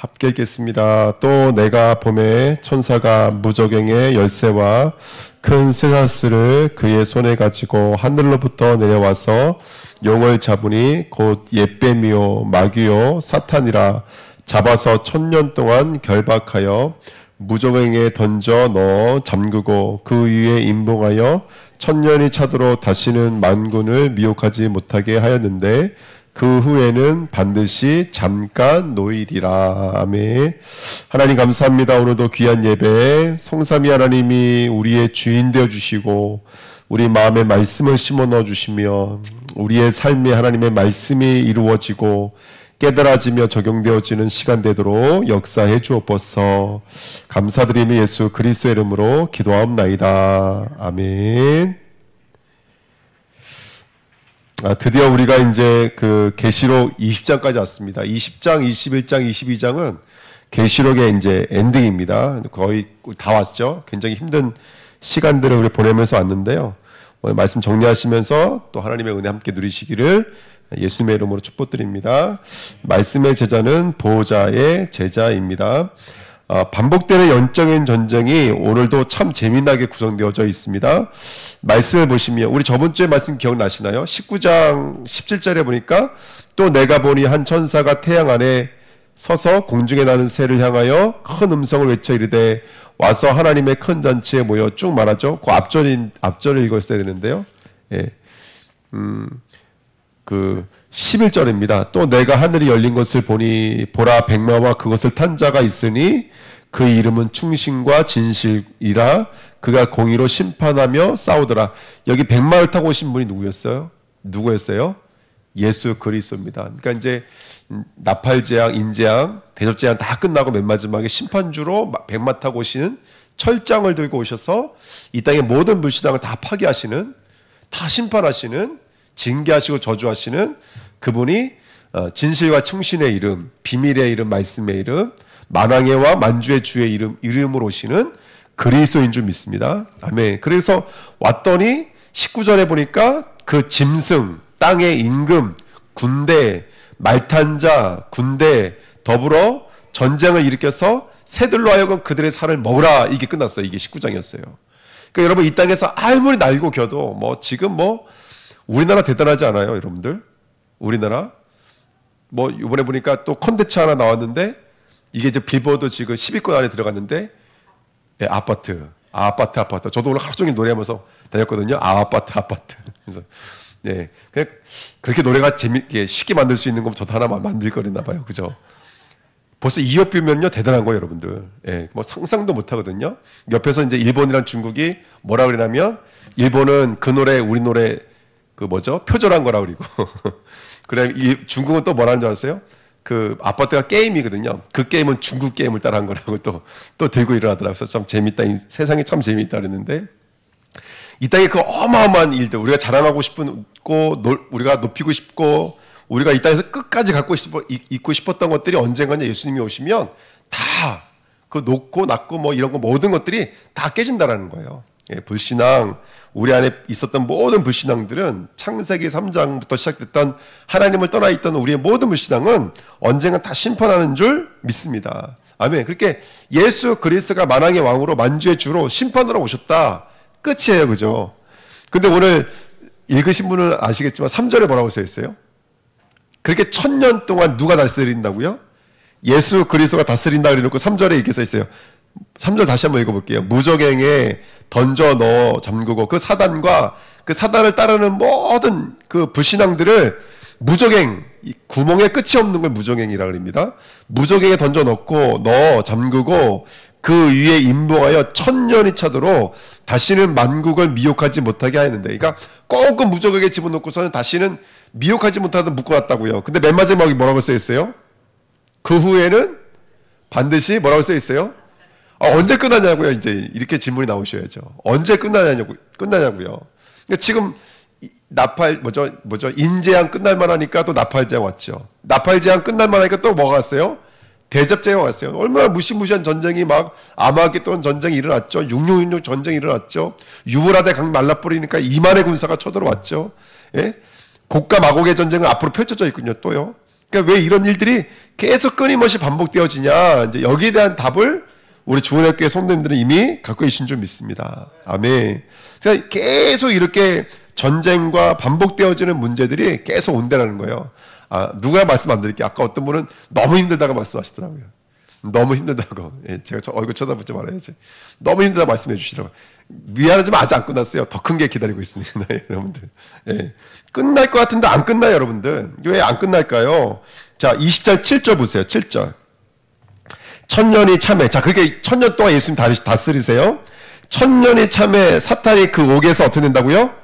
함께 읽겠습니다. 또 내가 봄에 천사가 무저갱의 열쇠와 큰 쇠사슬을 그의 손에 가지고 하늘로부터 내려와서 용을 잡으니 곧 옓뱀이요 마귀요 사탄이라. 잡아서 1000년 동안 결박하여 무저갱에 던져 넣어 잠그고 그 위에 임봉하여 1000년이 차도록 다시는 만군을 미혹하지 못하게 하였는데 그 후에는 반드시 잠깐 노일이라. 아멘. 하나님 감사합니다. 오늘도 귀한 예배 성삼위 하나님이 우리의 주인 되어주시고 우리 마음에 말씀을 심어 넣어주시며 우리의 삶에 하나님의 말씀이 이루어지고 깨달아지며 적용되어지는 시간 되도록 역사해 주옵소서. 감사드리며 예수 그리스도의 이름으로 기도하옵나이다. 아멘. 드디어 우리가 이제 그 계시록 20장까지 왔습니다. 20장, 21장, 22장은 계시록의 이제 엔딩입니다. 거의 다 왔죠. 굉장히 힘든 시간들을 우리 보내면서 왔는데요. 오늘 말씀 정리하시면서 또 하나님의 은혜 함께 누리시기를 예수님의 이름으로 축복드립니다. 말씀의 제자는 보호자의 제자입니다. 반복되는 영적인 전쟁이 오늘도 참 재미나게 구성되어져 있습니다. 말씀을 보시면 우리 저번 주에 말씀 기억나시나요? 19장 17절에 보니까 또 내가 보니 한 천사가 태양 안에 서서 공중에 나는 새를 향하여 큰 음성을 외쳐 이르되 와서 하나님의 큰 잔치에 모여 쭉 말하죠. 그 앞절을 읽었어야 되는데요. 예. 그 11절입니다. 또 내가 하늘이 열린 것을 보니 보라 백마와 그것을 탄 자가 있으니 그 이름은 충신과 진실이라. 그가 공의로 심판하며 싸우더라. 여기 백마를 타고 오신 분이 누구였어요? 예수 그리스도입니다. 그러니까 이제 나팔재앙, 인재앙, 대접재앙 다 끝나고 맨 마지막에 심판주로 백마 타고 오시는 철장을 들고 오셔서 이 땅의 모든 불신앙을 다 파괴하시는, 다 심판하시는, 징계하시고 저주하시는 그분이 진실과 충신의 이름, 비밀의 이름, 말씀의 이름, 만왕의와 만주의 주의 이름으로 오시는 그리스도인 줄 믿습니다. 아멘. 그래서 왔더니 19절에 보니까 그 짐승, 땅의 임금, 군대, 말탄자, 군대 더불어 전쟁을 일으켜서 새들로 하여금 그들의 살을 먹으라. 이게 끝났어요. 이게 19장이었어요. 그러니까 여러분 이 땅에서 아무리 날고 겨도 지금 우리나라 대단하지 않아요, 여러분들? 우리나라 이번에 보니까 또 콘텐츠 하나 나왔는데 이게 이제 빌보드 지금 10위권 안에 들어갔는데 아파트. 저도 오늘 하루 종일 노래하면서 다녔거든요. 아파트. 그래서 네, 그냥 그렇게 노래가 재밌게 쉽게 만들 수 있는 건 저도 하나만 만들 거랬나 봐요, 그죠? 벌써 2억뷰면요 대단한 거예요, 여러분들. 예, 상상도 못 하거든요. 옆에서 이제 일본이랑 중국이 뭐라 그러냐면 일본은 그 노래 우리 노래 표절한 거라 그리고 그래 중국은 또 뭐라는 줄 아세요? 그 아파트가 게임이거든요. 그 게임은 중국 게임을 따라한 거라고 또 들고 일어나더라고요. 그래서 참 재밌다. 세상이 참 재밌다 그랬는데 이 땅에 그 어마어마한 일들 우리가 자랑하고 싶고 우리가 높이고 싶고 우리가 이 땅에서 끝까지 있고 싶었던 것들이 언젠가 예수님이 오시면 다 그 놓고 낳고 이런 거 모든 것들이 다 깨진다라는 거예요. 예, 불신앙, 우리 안에 있었던 모든 불신앙들은 창세기 3장부터 시작됐던 하나님을 떠나 있던 우리의 모든 불신앙은 언젠가 다 심판하는 줄 믿습니다. 아멘. 그렇게 예수 그리스도가 만왕의 왕으로 만주의 주로 심판으로 오셨다. 끝이에요. 그죠? 근데 오늘 읽으신 분은 아시겠지만 3절에 뭐라고 써 있어요? 그렇게 1000년 동안 누가 다스린다고요? 예수 그리스도가 다스린다 그래놓고 3절에 이렇게 써 있어요. 3절 다시 한번 읽어볼게요. 무저갱에 던져 넣어 잠그고 그 사단과 그 사단을 따르는 모든 그 불신앙들을 무저갱, 구멍에 끝이 없는 걸 무저갱이라고 합니다. 무저갱에 던져 넣어 잠그고 그 위에 임봉하여 1000년이 차도록 다시는 만국을 미혹하지 못하게 하였는데, 그러니까 꽁꽁 무저갱에 집어넣고서는 다시는 미혹하지 못하도록 묶어놨다고요. 근데 맨 마지막에 뭐라고 써 있어요? 그 후에는 반드시 뭐라고 써 있어요? 언제 끝나냐고요? 이제 이렇게 질문이 나오셔야죠. 언제 끝나냐고요? 그러니까 지금 인재양 끝날만 하니까 또 나팔재앙 왔죠. 나팔재앙 끝날만 하니까 또 뭐가 왔어요? 대접재앙 왔어요. 얼마나 무시무시한 전쟁이 아마겟돈 전쟁이 일어났죠. 6666 전쟁이 일어났죠. 유브라데 강 말라버리니까 2만의 군사가 쳐들어왔죠. 예? 곡과 마곡의 전쟁은 앞으로 펼쳐져 있군요. 또요. 그러니까 왜 이런 일들이 계속 끊임없이 반복되어지냐? 이제 여기에 대한 답을 우리 주원학교의 성도님들은 이미 갖고 계신 줄 믿습니다. 아멘. 그러니까 계속 이렇게 전쟁과 반복되어지는 문제들이 계속 온다는 거예요. 누가 말씀 안 드릴게요. 아까 어떤 분은 너무 힘들다고 말씀하시더라고요. 너무 힘들다고. 예, 제가 얼굴 쳐다보지 말아야지. 너무 힘들다 말씀해 주시더라고요. 미안하지만 아직 안 끝났어요. 더 큰 게 기다리고 있습니다. 여러분들. 예. 끝날 것 같은데 안 끝나요, 여러분들. 왜 안 끝날까요? 자, 20절 7절 보세요. 7절. 천년이 참에. 자, 그렇게 천년 동안 예수님 다스리세요. 천년이 참에 사탄이 그 옥에서 어떻게 된다고요?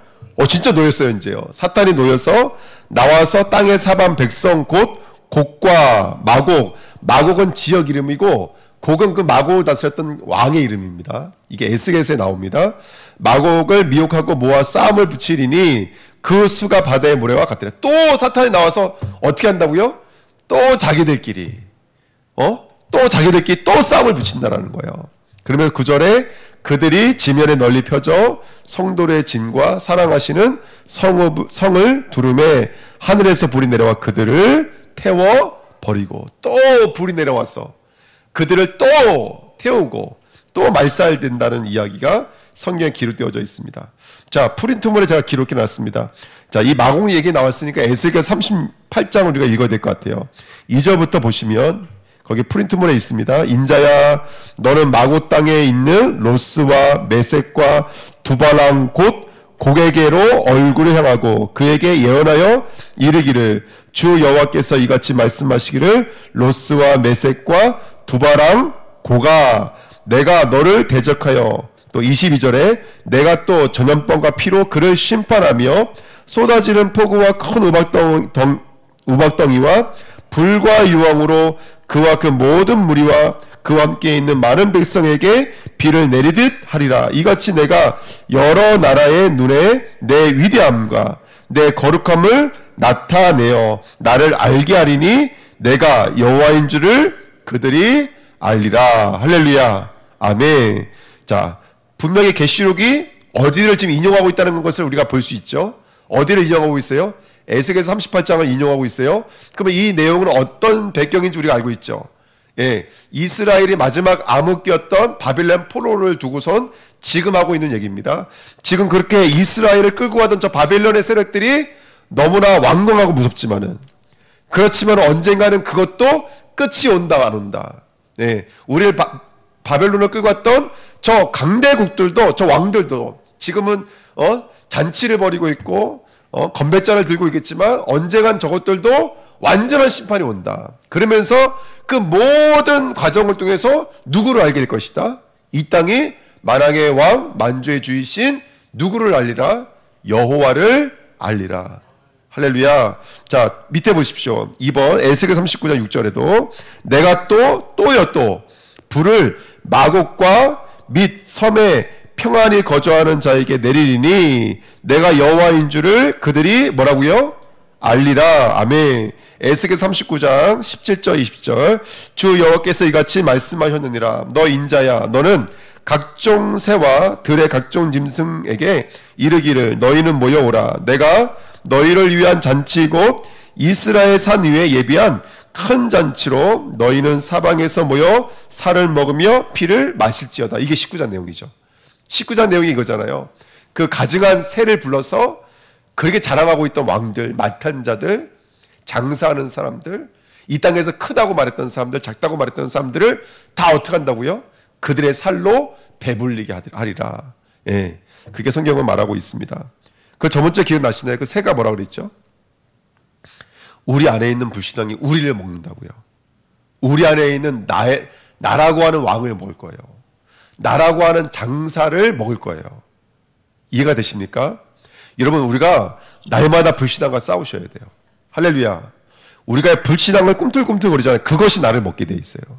진짜 놓였어요, 이제요. 사탄이 놓여서 나와서 땅의 사방 백성 곧 곡과 마곡. 마곡은 지역 이름이고 곡은 그 마곡을 다스렸던 왕의 이름입니다. 이게 에스겔서에 나옵니다. 마곡을 미혹하고 모아 싸움을 붙이리니 그 수가 바다의 모래와 같으라. 또 사탄이 나와서 어떻게 한다고요? 또 자기들끼리 또 자기들끼리 또 싸움을 붙인다라는 거예요. 그러면 9절에 그들이 지면에 널리 펴져 성도의 진과 사랑하시는 성을 두름에 하늘에서 불이 내려와 그들을 태워 버리고 또 불이 내려와서 그들을 또 태우고 또 말살된다는 이야기가 성경에 기록되어져 있습니다. 자, 프린트물에 제가 기록해 놨습니다. 자, 이 마곡 얘기 나왔으니까 에스겔 38장을 우리가 읽어야 될 것 같아요. 2절부터 보시면 거기 프린트물에 있습니다. 인자야, 너는 마곡 땅에 있는 로스와 메섹과 두바랑 곧 곡에게로 얼굴을 향하고 그에게 예언하여 이르기를 주 여호와께서 이같이 말씀하시기를 로스와 메섹과 두바랑 고가 내가 너를 대적하여 또 22절에 내가 또 전염병과 피로 그를 심판하며 쏟아지는 폭우와 큰 우박덩이와 불과 유황으로 그와 그 모든 무리와 그와 함께 있는 많은 백성에게 비를 내리듯 하리라. 이같이 내가 여러 나라의 눈에 내 위대함과 내 거룩함을 나타내어 나를 알게 하리니 내가 여호와인 줄을 그들이 알리라. 할렐루야. 아멘. 자, 분명히 계시록이 어디를 지금 인용하고 있다는 것을 우리가 볼 수 있죠. 어디를 인용하고 있어요? 에스겔서 38장을 인용하고 있어요. 그러면 이 내용은 어떤 배경인지 우리가 알고 있죠. 예, 이스라엘이 마지막 암흑기였던 바빌론 포로를 두고선 지금 하고 있는 얘기입니다. 지금 그렇게 이스라엘을 끌고 가던 저 바빌론의 세력들이 너무나 완강하고 무섭지만은 그렇지만 언젠가는 그것도 끝이 온다 안 온다. 예, 우리를 바벨론을 끌고 갔던 저 강대국들도 저 왕들도 지금은 잔치를 벌이고 있고 건배잔을 들고 있겠지만 언젠간 저것들도 완전한 심판이 온다. 그러면서 그 모든 과정을 통해서 누구를 알게 될 것이다? 이 땅이 만왕의 왕 만주의 주이신 누구를 알리라? 여호와를 알리라. 할렐루야. 자, 밑에 보십시오. 2번 에스겔 39장 6절에도 내가 또요 불을 마곡과 및 섬에 평안히 거주하는 자에게 내리리니 내가 여호와인 줄을 그들이 뭐라고요? 알리라. 아멘. 에스겔 39장 17절 20절 주 여호와께서 이같이 말씀하셨느니라. 너 인자야 너는 각종 새와 들의 각종 짐승에게 이르기를 너희는 모여오라. 내가 너희를 위한 잔치 곧 이스라엘 산 위에 예비한 큰 잔치로 너희는 사방에서 모여 살을 먹으며 피를 마실지어다. 이게 19장 내용이죠. 19장 내용이 이거잖아요. 그 가증한 새를 불러서 그렇게 자랑하고 있던 왕들, 마탄자들, 장사하는 사람들, 이 땅에서 크다고 말했던 사람들, 작다고 말했던 사람들을 다 어떻게 한다고요? 그들의 살로 배불리게 하리라. 예, 그게 성경은 말하고 있습니다. 그 저번주에 기억나시나요? 그 새가 뭐라고 그랬죠? 우리 안에 있는 불신앙이 우리를 먹는다고요. 우리 안에 있는 나라고 하는 왕을 먹을 거예요. 나라고 하는 장사를 먹을 거예요. 이해가 되십니까? 여러분, 우리가 날마다 불신앙과 싸우셔야 돼요. 할렐루야. 우리가 불신앙을 꿈틀꿈틀거리잖아요. 그것이 나를 먹게 돼 있어요.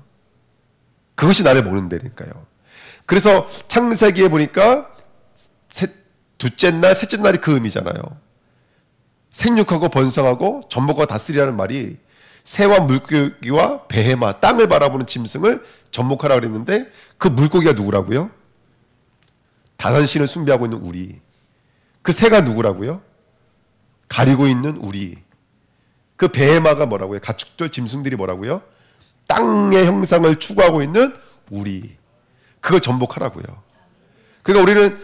그것이 나를 먹는 데니까요. 그래서 창세기에 보니까 둘째 날, 셋째 날이 그 의미잖아요. 생육하고 번성하고 전복과 다스리라는 말이 새와 물고기와 베헤마, 땅을 바라보는 짐승을 접목하라고 그랬는데 그 물고기가 누구라고요? 다산신을 숭배하고 있는 우리. 그 새가 누구라고요? 가리고 있는 우리. 그 베헤마가 뭐라고요? 가축들, 짐승들이 뭐라고요? 땅의 형상을 추구하고 있는 우리. 그걸 전복하라고요. 그러니까 우리는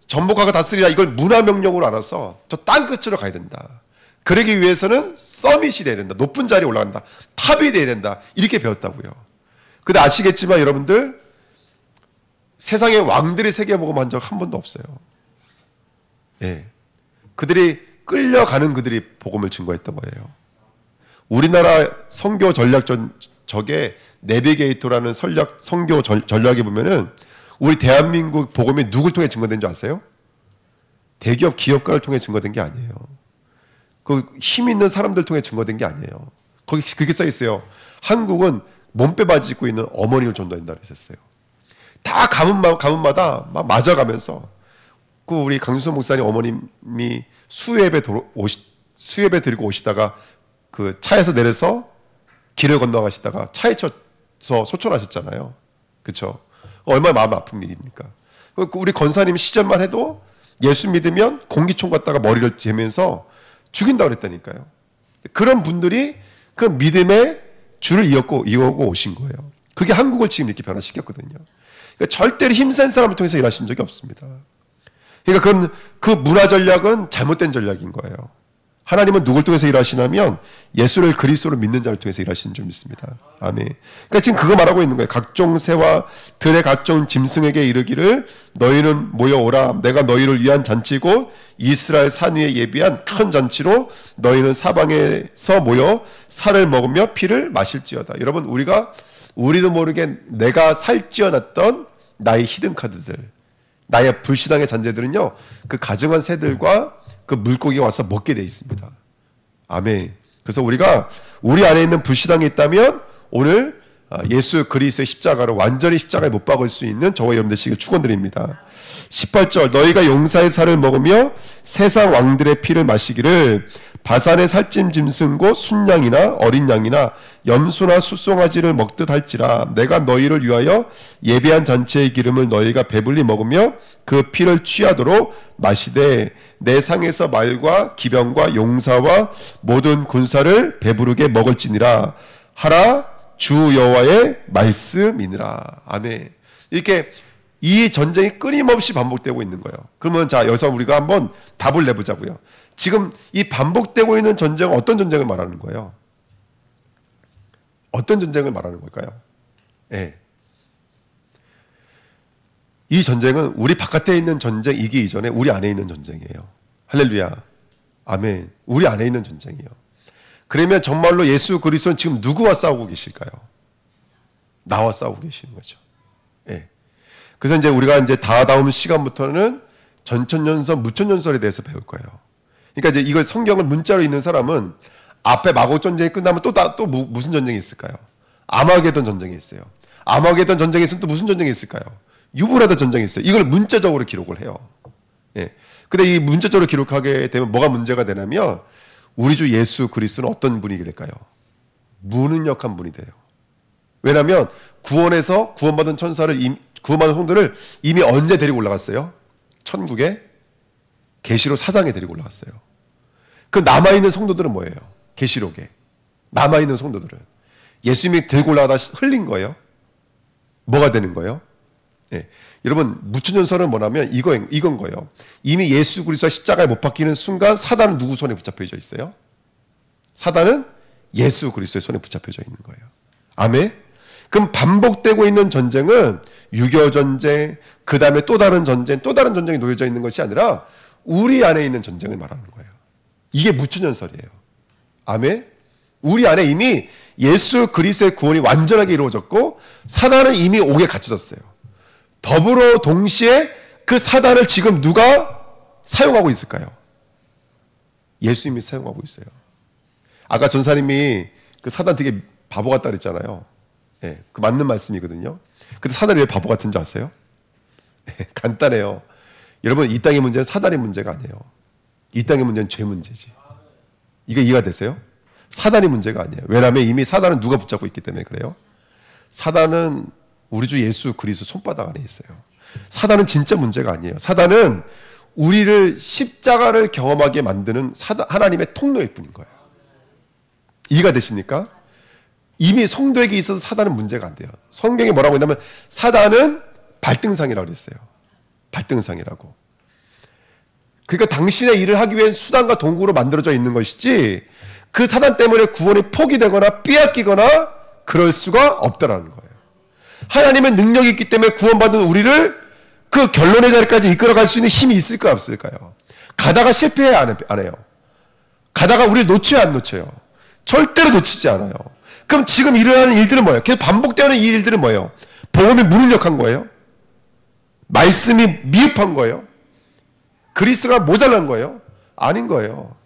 전복하고 다스리라 이걸 문화명령으로 알아서 저 땅 끝으로 가야 된다. 그러기 위해서는 서밋이 돼야 된다. 높은 자리에 올라간다. 탑이 돼야 된다. 이렇게 배웠다고요. 근데 아시겠지만 여러분들 세상의 왕들의 세계복음 한 적 한 번도 없어요. 예. 그들이 끌려가는 그들이 복음을 증거했던 거예요. 우리나라 선교 전략 적에 내비게이터라는 선교 전략에 보면은 우리 대한민국 복음이 누굴 통해 증거된 줄 아세요? 대기업 기업가를 통해 증거된 게 아니에요. 그 힘 있는 사람들 통해 증거된 게 아니에요. 거기 그렇게 써 있어요. 한국은 몸빼 바지 입고 있는 어머니를 전도한다 그랬었어요. 다 가문마다 막 맞아가면서 그 우리 강준선 목사님 어머님이 수예배 드리고 오시다가 그 차에서 내려서 길을 건너가시다가 차에 쳐서 소천하셨잖아요. 그렇죠? 얼마나 마음 아픈 일입니까? 우리 권사님 시절만 해도 예수 믿으면 공기총 갖다가 머리를 대면서 죽인다고 그랬다니까요. 그런 분들이 그 믿음의 줄을 이어오고 오신 거예요. 그게 한국을 지금 이렇게 변화시켰거든요. 그러니까 절대로 힘센 사람을 통해서 일하신 적이 없습니다. 그러니까 그 문화 전략은 잘못된 전략인 거예요. 하나님은 누굴 통해서 일하시냐면 예수를 그리스도로 믿는 자를 통해서 일하시는 줄 믿습니다. 아멘. 그러니까 지금 그거 말하고 있는 거예요. 각종 새와 들의 각종 짐승에게 이르기를 너희는 모여오라. 내가 너희를 위한 잔치고 이스라엘 산 위에 예비한 큰 잔치로 너희는 사방에서 모여 살을 먹으며 피를 마실지어다. 여러분 우리도 모르게 내가 살찌어놨던 나의 히든카드들, 나의 불신앙의 잔재들은요 그 가증한 새들과 그 물고기가 와서 먹게 돼 있습니다. 아멘. 그래서 우리가 우리 안에 있는 불신앙이 있다면 오늘 예수 그리스도의 십자가로 완전히 십자가에 못 박을 수 있는 저와 여러분 되시길 축원드립니다. 18절 너희가 용사의 살을 먹으며 세상 왕들의 피를 마시기를 바산의 살찜 짐승고 순양이나 어린 양이나 염소나 숫송아지를 먹듯 할지라 내가 너희를 위하여 예비한 잔치의 기름을 너희가 배불리 먹으며 그 피를 취하도록 마시되 내 상에서 말과 기병과 용사와 모든 군사를 배부르게 먹을지니라 하라 주 여호와의 말씀이니라. 아멘. 이렇게 이 전쟁이 끊임없이 반복되고 있는 거예요. 그러면 자 여기서 우리가 한번 답을 내보자고요. 지금 이 반복되고 있는 전쟁은 어떤 전쟁을 말하는 거예요? 어떤 전쟁을 말하는 걸까요? 예. 이 전쟁은 우리 바깥에 있는 전쟁이기 이전에 우리 안에 있는 전쟁이에요. 할렐루야. 아멘. 우리 안에 있는 전쟁이에요. 그러면 정말로 예수 그리스도는 지금 누구와 싸우고 계실까요? 나와 싸우고 계시는 거죠. 예. 그래서 이제 우리가 이제 다다음 시간부터는 전천년설, 무천년설에 대해서 배울 거예요. 그러니까 이제 이걸 성경을 문자로 읽는 사람은 앞에 마곡 전쟁이 끝나면 또 무슨 전쟁이 있을까요? 아마게돈 전쟁이 있어요. 아마게돈 전쟁이 있으면 또 무슨 전쟁이 있을까요? 유브라데 전쟁이 있어요. 이걸 문자적으로 기록을 해요. 예. 근데 이 문자적으로 기록하게 되면 뭐가 문제가 되냐면 우리 주 예수 그리스도는 어떤 분이 될까요? 무능력한 분이 돼요. 왜냐하면 구원에서 구원받은 구원받은 성도를 이미 언제 데리고 올라갔어요? 천국에 계시록 4장에 데리고 올라갔어요. 그 남아있는 성도들은 뭐예요? 계시록에 남아있는 성도들은 예수님이 데리고 올라가다 흘린 거예요. 뭐가 되는 거예요? 네. 여러분 무천년설은 뭐냐면 이건 거예요. 이미 예수 그리스도가 십자가에 못 박히는 순간 사단은 누구 손에 붙잡혀져 있어요? 사단은 예수 그리스도의 손에 붙잡혀져 있는 거예요. 아멘. 그럼 반복되고 있는 전쟁은 유교 전쟁, 그 다음에 또 다른 전쟁이 놓여져 있는 것이 아니라 우리 안에 있는 전쟁을 말하는 거예요. 이게 무천년설이에요. 아멘. 우리 안에 이미 예수 그리스도의 구원이 완전하게 이루어졌고 사단은 이미 옥에 갇혀졌어요. 더불어 동시에 그 사단을 지금 누가 사용하고 있을까요? 예수님이 사용하고 있어요. 아까 전사님이 그 사단 되게 바보 같다 그랬잖아요. 예, 그 맞는 말씀이거든요. 근데 사단이 왜 바보 같은 줄 아세요? 예, 간단해요. 여러분 이 땅의 문제는 사단의 문제가 아니에요. 이 땅의 문제는 죄 문제지. 이거 이해가 되세요? 사단이 문제가 아니에요. 왜냐하면 이미 사단은 누가 붙잡고 있기 때문에 그래요. 사단은 우리 주 예수 그리스도 손바닥 안에 있어요. 사단은 진짜 문제가 아니에요. 사단은 우리를 십자가를 경험하게 만드는 하나님의 통로일 뿐인 거예요. 이해가 되십니까? 이미 성도에게 있어서 사단은 문제가 안 돼요. 성경에 뭐라고 했냐면 사단은 발등상이라고 그랬어요. 발등상이라고. 그러니까 당신의 일을 하기 위한 수단과 도구로 만들어져 있는 것이지 그 사단 때문에 구원이 포기되거나 빼앗기거나 그럴 수가 없다라는 거예요. 하나님의 능력이 있기 때문에 구원받은 우리를 그 결론의 자리까지 이끌어갈 수 있는 힘이 있을까요, 없을까요? 가다가 실패해 안 해요. 가다가 우리를 놓쳐요, 안 놓쳐요? 절대로 놓치지 않아요. 그럼 지금 일어나는 일들은 뭐예요? 계속 반복되는 이 일들은 뭐예요? 복음이 무능력한 거예요? 말씀이 미흡한 거예요? 그리스가 모자란 거예요? 아닌 거예요.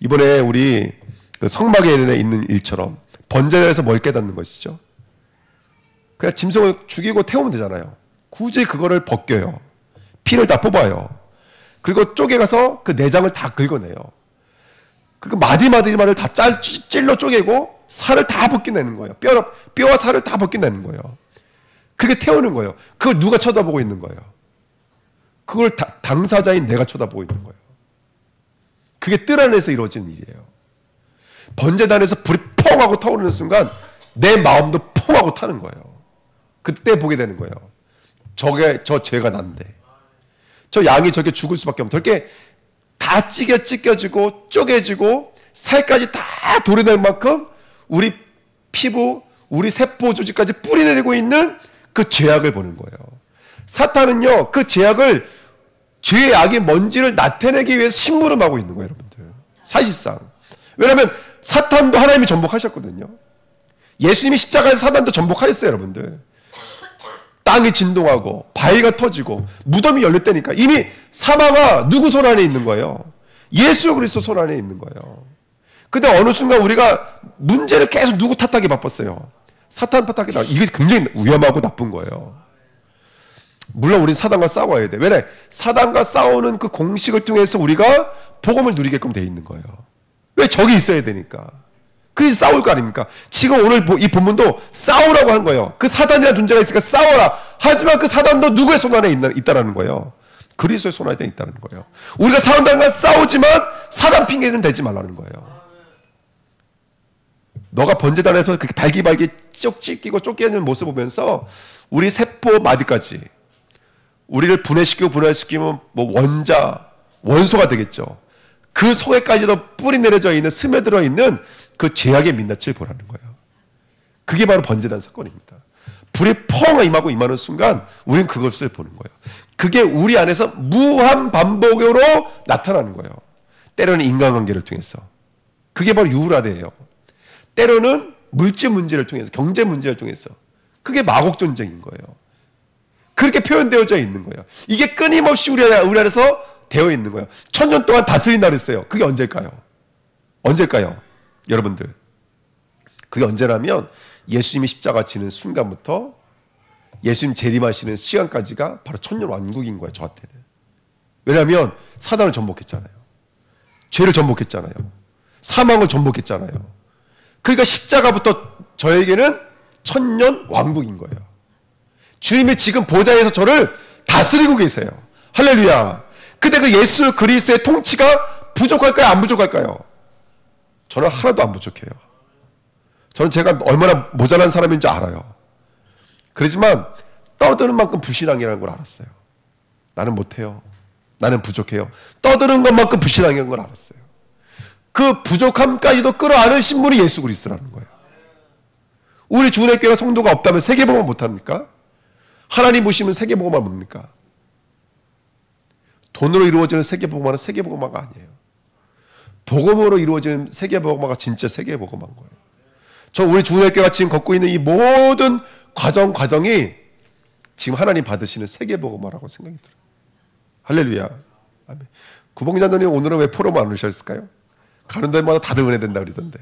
이번에 우리 그 성막에 있는 일처럼 번제에서 뭘 깨닫는 것이죠? 그냥 짐승을 죽이고 태우면 되잖아요. 굳이 그거를 벗겨요. 피를 다 뽑아요. 그리고 쪼개가서 그 내장을 다 긁어내요. 그리고 마디마디마를 다 찔러 쪼개고 살을 다 벗겨내는 거예요. 뼈와 살을 다 벗겨내는 거예요. 그렇게 태우는 거예요. 그걸 누가 쳐다보고 있는 거예요? 그걸 당사자인 내가 쳐다보고 있는 거예요. 그게 뜰 안에서 이루어진 일이에요. 번제단에서 불이 퐁 하고 타오르는 순간 내 마음도 퐁 하고 타는 거예요. 그때 보게 되는 거예요. 저 죄가 난데 저 양이 저렇게 죽을 수밖에 없는, 저렇게 다 찢겨지고 쪼개지고 살까지 다 도려낼 만큼 우리 피부, 우리 세포 조직까지 뿌리내리고 있는 그 죄악을 보는 거예요. 사탄은요, 그 죄악을, 죄의 악의 먼지를 나타내기 위해서 심부름하고 있는 거예요, 여러분들. 사실상. 왜냐하면 사탄도 하나님이 전복하셨거든요. 예수님이 십자가에서 사탄도 전복하셨어요, 여러분들. 땅이 진동하고 바위가 터지고 무덤이 열렸다니까. 이미 사망아 누구 손 안에 있는 거예요? 예수 그리스도 손 안에 있는 거예요. 근데 어느 순간 우리가 문제를 계속 누구 탓하기 바빴어요. 사탄 탓하기. 이게 굉장히 위험하고 나쁜 거예요. 물론 우리는 사단과 싸워야 돼. 왜냐? 사단과 싸우는 그 공식을 통해서 우리가 복음을 누리게끔 돼 있는 거예요. 왜? 적이 있어야 되니까. 그래서 싸울 거 아닙니까? 지금 오늘 이 본문도 싸우라고 하는 거예요. 그 사단이라는 존재가 있으니까 싸워라. 하지만 그 사단도 누구의 손 안에 있다라는 거예요. 그리스도의 손 안에 있다는 거예요. 우리가 사단과 싸우지만 사단 핑계는 대지 말라는 거예요. 너가 번제단에서 그렇게 발기발기 찢기고 쫓기는 모습을 보면서 우리 세포 마디까지 우리를 분해시키면 뭐 원소가 되겠죠. 그 속에까지도 뿌리 내려져 있는, 스며들어 있는 그 죄악의 민낯을 보라는 거예요. 그게 바로 번제단 사건입니다. 불이 펑 임하는 순간 우리는 그것을 보는 거예요. 그게 우리 안에서 무한 반복으로 나타나는 거예요. 때로는 인간관계를 통해서. 그게 바로 유라대예요. 때로는 물질 문제를 통해서, 경제 문제를 통해서. 그게 마곡 전쟁인 거예요. 그렇게 표현되어져 있는 거예요. 이게 끊임없이 우리 안에서 되어 있는 거예요. 1000년 동안 다스린다 그랬어요. 그게 언제일까요? 언제일까요? 여러분들. 그게 언제라면 예수님이 십자가 지는 순간부터 예수님 재림하시는 시간까지가 바로 1000년 왕국인 거예요. 저한테는. 왜냐하면 사단을 전복했잖아요. 죄를 전복했잖아요. 사망을 전복했잖아요. 그러니까 십자가부터 저에게는 1000년 왕국인 거예요. 주님이 지금 보좌에서 저를 다스리고 계세요. 할렐루야. 근데 그 예수 그리스도의 통치가 부족할까요? 안 부족할까요? 저는 하나도 안 부족해요. 저는 제가 얼마나 모자란 사람인 줄 알아요. 그렇지만 떠드는 만큼 부실함이라는 걸 알았어요. 나는 못해요. 나는 부족해요. 떠드는 것만큼 부실함이라는 걸 알았어요. 그 부족함까지도 끌어안으신 분이 예수 그리스도라는 거예요. 우리 주은혜교회가 성도가 없다면 세계복음을 못합니까? 하나님 보시면 세계복음만 뭡니까? 돈으로 이루어지는 세계복음화는 세계복음화가 아니에요. 복음으로 이루어지는 세계복음화가 진짜 세계복음화인 거예요. 저 우리 주은혜교회가 지금 걷고 있는 이 모든 과정이 지금 하나님 받으시는 세계복음화라고 생각이 들어요. 할렐루야. 아멘. 구봉자님이 오늘은 왜 포럼 안 오셨을까요? 가는 데마다 다들 은혜 된다 그러던데.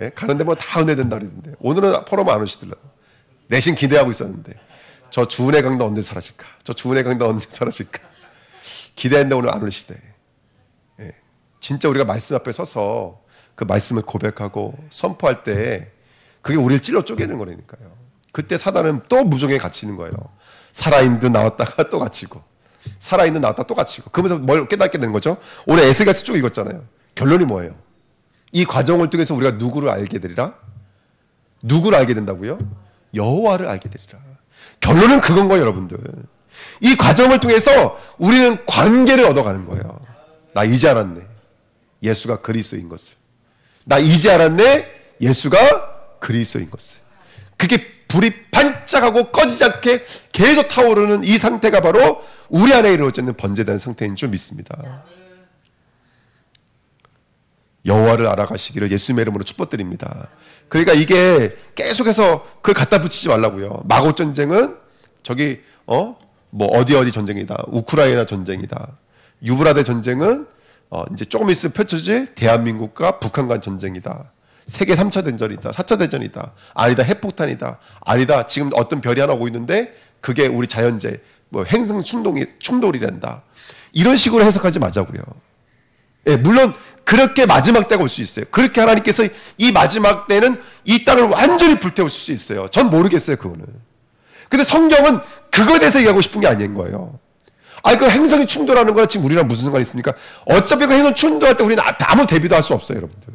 예? 가는 데마다 다 은혜 된다 그러던데. 오늘은 포럼 안 오시더라고요. 내심 기대하고 있었는데. 저 주은혜 강도 언제 사라질까? 저 주은혜 강도 언제 사라질까? 기대했는데 오늘 안 오시대. 예. 진짜 우리가 말씀 앞에 서서 그 말씀을 고백하고 선포할 때 그게 우리를 찔러 쪼개는 거라니까요. 그때 사단은 또 무정에 갇히는 거예요. 살아있는 듯 나왔다가 또 갇히고 살아있는 나왔다가 또 갇히고 그러면서 뭘 깨닫게 되는 거죠? 오늘 에스겔서 쭉 읽었잖아요. 결론이 뭐예요? 이 과정을 통해서 우리가 누구를 알게 되리라? 누구를 알게 된다고요? 여호와를 알게 되리라. 결론은 그건 거예요, 여러분들. 이 과정을 통해서 우리는 관계를 얻어가는 거예요. 나 이제 알았네. 예수가 그리스도인 것을. 나 이제 알았네. 예수가 그리스도인 것을. 그렇게 불이 반짝하고 꺼지지 않게 계속 타오르는 이 상태가 바로 우리 안에 이루어지는 번제된 상태인 줄 믿습니다. 여호와를 알아가시기를 예수님의 이름으로 축복드립니다. 그러니까 이게 계속해서 그걸 갖다 붙이지 말라고요. 마곡 전쟁은 저기 뭐 어디 전쟁이다. 우크라이나 전쟁이다. 유브라데 전쟁은 이제 조금 있으면 펼쳐질 대한민국과 북한 간 전쟁이다. 세계 3차 대전이다. 4차 대전이다. 아니다. 핵폭탄이다. 아니다. 지금 어떤 별이 하나 오고 있는데 그게 우리 자연재해, 뭐 행성 충돌이란다. 이런 식으로 해석하지 마자고요. 예, 물론 그렇게 마지막 때가 올 수 있어요. 그렇게 하나님께서 이 마지막 때는 이 땅을 완전히 불태울 수 있어요. 전 모르겠어요, 그거는. 근데 성경은 그거에 대해서 얘기하고 싶은 게 아닌 거예요. 그 행성이 충돌하는 거랑 지금 우리랑 무슨 상관이 있습니까? 어차피 그 행성 충돌할 때 우리는 아무 대비도 할 수 없어요, 여러분들.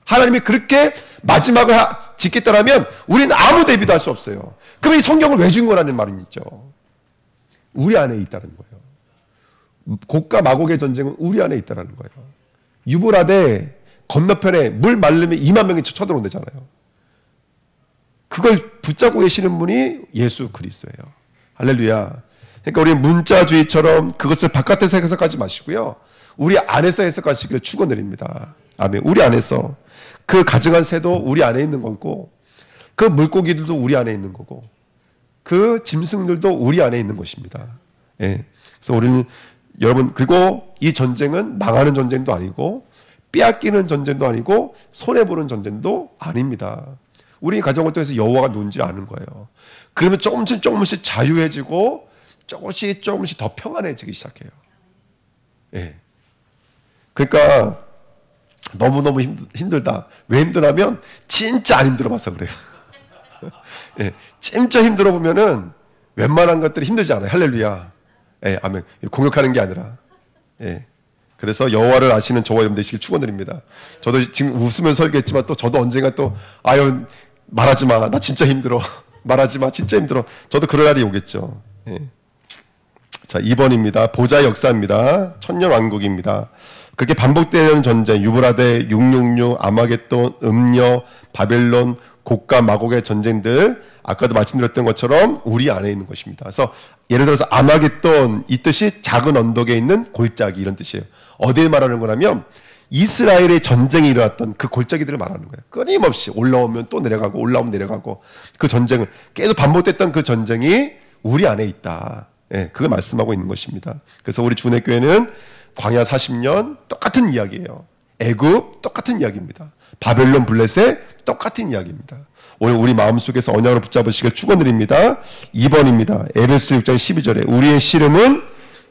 하나님이 그렇게 마지막을 짓겠다라면 우리는 아무 대비도 할 수 없어요. 그럼 이 성경을 왜 준 거라는 말은 있죠. 우리 안에 있다는 거예요. 곡과 마곡의 전쟁은 우리 안에 있다는 거예요. 유브라데 건너편에 물 말르면 2만 명이 쳐들어온다잖아요. 그걸 붙잡고 계시는 분이 예수 그리스도예요. 할렐루야. 그러니까 우리 문자주의처럼 그것을 바깥에서 해석하지 마시고요. 우리 안에서 해석하시기를 축원드립니다. 아멘. 우리 안에서 그 가증한 새도 우리 안에 있는 거고, 그 물고기들도 우리 안에 있는 거고, 그 짐승들도 우리 안에 있는 것입니다. 예. 그래서 우리는 여러분, 그리고 이 전쟁은 망하는 전쟁도 아니고 빼앗기는 전쟁도 아니고 손해보는 전쟁도 아닙니다. 우리 가정을 통해서 여호와가 누군지 아는 거예요. 그러면 조금씩 자유해지고 조금씩 더 평안해지기 시작해요. 예. 그러니까 너무너무 힘들다. 왜 힘드냐면 진짜 안 힘들어 봐서 그래요. 예. 진짜 힘들어 보면은 웬만한 것들이 힘들지 않아요. 할렐루야. 예, 아멘. 공격하는 게 아니라. 예. 그래서 여호와를 아시는 저와 여러분 되시길 축원드립니다. 저도 지금 웃으면서 설교했지만 또 저도 언젠가 또 말하지 마. 나 진짜 힘들어. 말하지 마. 진짜 힘들어. 저도 그럴 날이 오겠죠. 예. 자, 2번입니다. 보좌의 역사입니다. 천년왕국입니다. 그렇게 반복되는 전쟁, 유브라데, 666, 아마겟돈, 음녀, 바벨론, 곡과 마곡의 전쟁들, 아까도 말씀드렸던 것처럼 우리 안에 있는 것입니다. 그래서 예를 들어서 아마겟돈, 이 뜻이 작은 언덕에 있는 골짜기 이런 뜻이에요. 어디에 말하는 거냐면 이스라엘의 전쟁이 일어났던 그 골짜기들을 말하는 거예요. 끊임없이 올라오면 또 내려가고 올라오면 내려가고 그 전쟁을 계속 반복됐던 그 전쟁이 우리 안에 있다. 예, 그걸 말씀하고 있는 것입니다. 그래서 우리 주내교회는 광야 40년 똑같은 이야기예요. 애굽 똑같은 이야기입니다. 바벨론 블레셋 똑같은 이야기입니다. 오늘 우리 마음속에서 언약으로 붙잡으시길 축원드립니다. 2번입니다. 에베소 6장 12절에 우리의 씨름은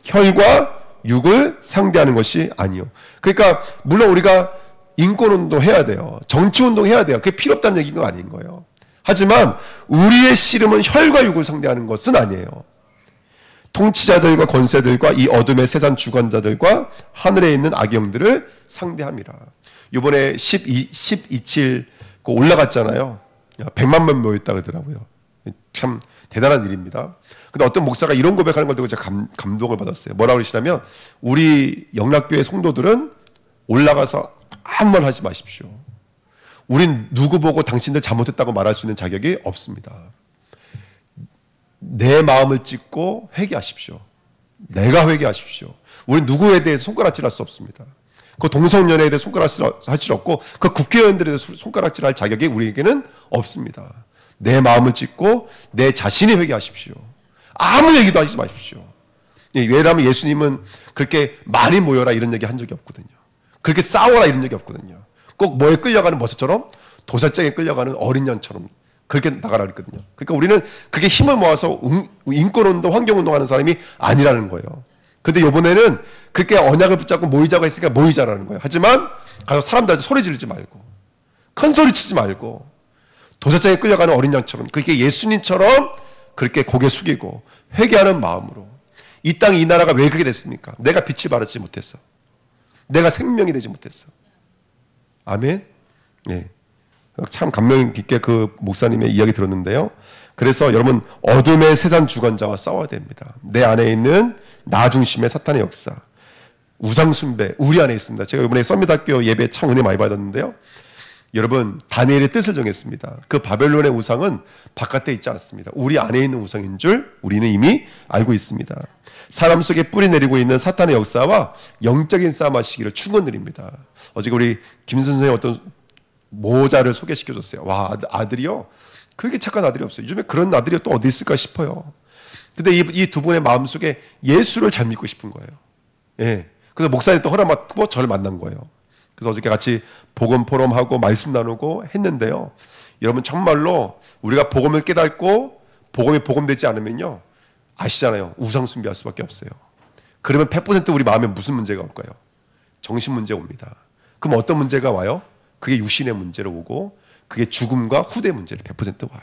혈과 육을 상대하는 것이 아니요. 그러니까 물론 우리가 인권운동 해야 돼요. 정치운동 해야 돼요. 그게 필요 없다는 얘기가 아닌 거예요. 하지만 우리의 씨름은 혈과 육을 상대하는 것은 아니에요. 통치자들과 권세들과 이 어둠의 세상 주관자들과 하늘에 있는 악영들을 상대함이라. 이번에 12.7 올라갔잖아요. 100만 명 모였다 그러더라고요. 참 대단한 일입니다. 근데 어떤 목사가 이런 고백하는 걸 듣고 제가 감동을 받았어요. 뭐라고 그러시냐면 우리 영락교회 성도들은 올라가서 아무 말 하지 마십시오. 우린 누구 보고 당신들 잘못했다고 말할 수 있는 자격이 없습니다. 내 마음을 찢고 회개하십시오. 내가 회개하십시오. 우린 누구에 대해서 손가락질할 수 없습니다. 그 동성연애에 대해 손가락질할 수 없고 그 국회의원들에 대해서 손가락질할 자격이 우리에게는 없습니다. 내 마음을 찢고 내 자신이 회개하십시오. 아무 얘기도 하지 마십시오. 왜냐하면 예수님은 그렇게 많이 모여라 이런 얘기 한 적이 없거든요. 그렇게 싸워라 이런 적이 없거든요. 꼭 뭐에 끌려가는 모습처럼 도살장에 끌려가는 어린 양처럼 그렇게 나가라 그랬거든요. 그러니까 우리는 그렇게 힘을 모아서 인권운동, 환경운동하는 사람이 아니라는 거예요. 근데 이번에는 그렇게 언약을 붙잡고 모이자고 했으니까 모이자라는 거예요. 하지만 가서 사람들한테 소리 지르지 말고 큰 소리 치지 말고 도살장에 끌려가는 어린 양처럼 그렇게 예수님처럼 그렇게 고개 숙이고 회개하는 마음으로 이 땅 이 나라가 왜 그렇게 됐습니까? 내가 빛을 발하지 못해서 내가 생명이 되지 못했어. 아멘. 예. 참 감명 깊게 그 목사님의 이야기 들었는데요. 그래서 여러분 어둠의 세상 주관자와 싸워야 됩니다. 내 안에 있는 나 중심의 사탄의 역사, 우상 숭배 우리 안에 있습니다. 제가 이번에 썸밋학교 예배 참 은혜 많이 받았는데요. 여러분 다니엘의 뜻을 정했습니다. 그 바벨론의 우상은 바깥에 있지 않습니다. 우리 안에 있는 우상인 줄 우리는 이미 알고 있습니다. 사람 속에 뿌리 내리고 있는 사탄의 역사와 영적인 싸움 하시기를 축원드립니다. 어제 우리 김 선생님 어떤 모자를 소개시켜줬어요. 와, 아들이요? 그렇게 착한 아들이 없어요. 요즘에 그런 아들이 또 어디 있을까 싶어요. 근데 이 두 분의 마음속에 예수를 잘 믿고 싶은 거예요. 예. 그래서 목사님 또 허락받고 저를 만난 거예요. 그래서 어저께 같이 복음 포럼하고 말씀 나누고 했는데요. 여러분 정말로 우리가 복음을 깨닫고 복음이 복음되지 않으면요. 아시잖아요. 우상 숭배할 수밖에 없어요. 그러면 100% 우리 마음에 무슨 문제가 올까요? 정신 문제 옵니다. 그럼 어떤 문제가 와요? 그게 육신의 문제로 오고 그게 죽음과 후대 문제로 100% 와요.